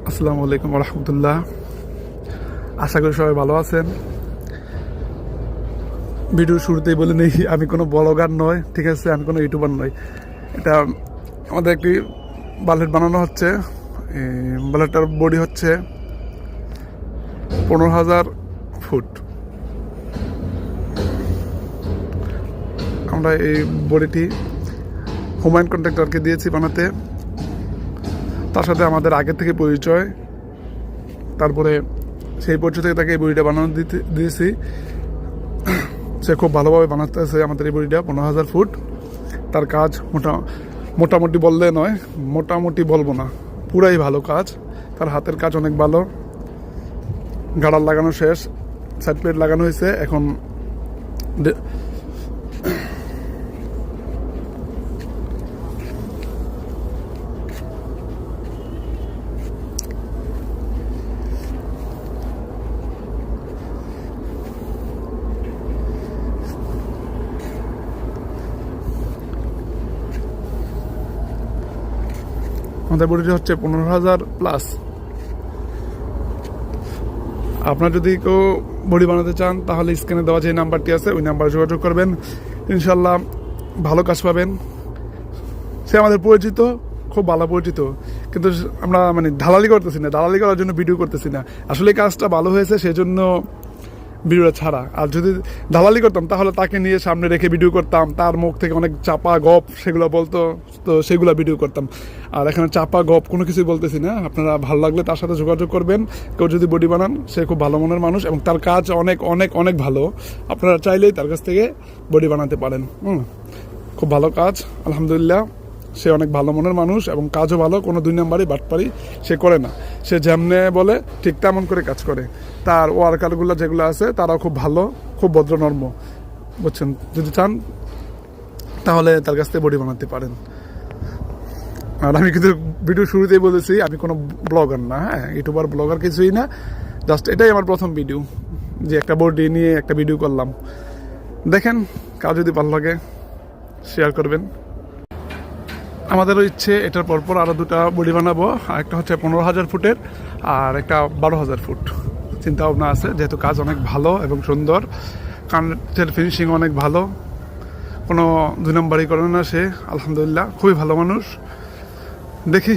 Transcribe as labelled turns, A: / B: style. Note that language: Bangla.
A: আসসালামু আলাইকুম রহমতুল্লাহ। আশা করি সবাই ভালো আছেন। ভিডিও শুরুতেই বলে নেই, আমি কোনো ব্লগার নয়, ঠিক আছে, আমি কোনো ইউটিউবার নই। এটা আমাদের একটি বালেট বানানো হচ্ছে। বালেটটার বডি হচ্ছে 15,000 ফুট। আমরা এই বডিটি হুমায়ুন কন্ট্রাক্টরকে দিয়েছি বানাতে। তার সাথে আমাদের আগে থেকে পরিচয়, তারপরে সেই পরিচয় থেকে তাকে এই বডিটা বানানো দিয়েছি। সে খুব ভালোভাবে বানাতেছে আমাদের এই বডিটা 15,000 ফুট। তার কাজ মোটামুটি বললে নয়, মোটামুটি বলবো না, পুরাই ভালো কাজ। তার হাতের কাজ অনেক ভালো। গার্ডার লাগানো শেষ, সাইড প্লেট লাগানো হয়েছে। এখন আমাদের বডিটি হচ্ছে 15,000 প্লাস। আপনার যদি কেউ বডি বানাতে চান তাহলে স্ক্রিনে দেওয়া যে নাম্বারটি আছে ওই নাম্বারে যোগাযোগ করবেন, ইনশাল্লাহ ভালো কাজ পাবেন। সে আমাদের পরিচিত, খুব ভালো পরিচিত, কিন্তু আমরা দালালি করতেছি না, দালালি করার জন্য ভিডিও করতেছি না। আসলে কাজটা ভালো হয়েছে সেজন্য ভিডিওটা ছাড়া। আর যদি দালালি করতাম তাহলে তাকে নিয়ে সামনে রেখে ভিডিও করতাম, তার মুখ থেকে অনেক চাপা গপ সেগুলো বলতো, তো সেগুলো ভিডিও করতাম। আর এখানে চাপা গপ কোনো কিছুই বলতেছি না। আপনারা ভালো লাগলে তার সাথে যোগাযোগ করবেন। কেউ যদি বডি বানান, সে খুব ভালো মনের মানুষ এবং তার কাজ অনেক অনেক অনেক ভালো। আপনারা চাইলেই তার কাছ থেকে বডি বানাতে পারেন। খুব ভালো কাজ, আলহামদুলিল্লাহ। সে অনেক ভালো মনের মানুষ এবং কাজও ভালো, কোনো দুই নাম্বারই বাটপারি সে করে না। সে যেমনে বলে ঠিক তেমন করে কাজ করে। তার ওয়ার্কারগুলো যেগুলো আছে তারাও খুব ভালো, খুব ভদ্রনর্ম, বুঝছেন। যদি চান তাহলে তার কাছ থেকে বডি বানাতে পারেন। আর আমি কিন্তু ভিডিও শুরুতেই বলেছি আমি কোনো ব্লগার না, হ্যাঁ, ইউটিউবার ব্লগার কিছুই না। জাস্ট এটাই আমার প্রথম ভিডিও, যে একটা বডি নিয়ে একটা ভিডিও করলাম। দেখেন, কাজ যদি ভালো লাগে শেয়ার করবেন। আমাদেরও ইচ্ছে এটার পরপর আরও দুটা বডি বানাবো। আর একটা হচ্ছে 15,000 ফুটের আর একটা 12,000 ফুট। চিন্তা ভাবনা আছে, যেহেতু কাজ অনেক ভালো এবং সুন্দর, কানের ফিনিশিং অনেক ভালো, কোনো দুই নম্বরই করে না সে। আলহামদুলিল্লাহ খুবই ভালো মানুষ। দেখি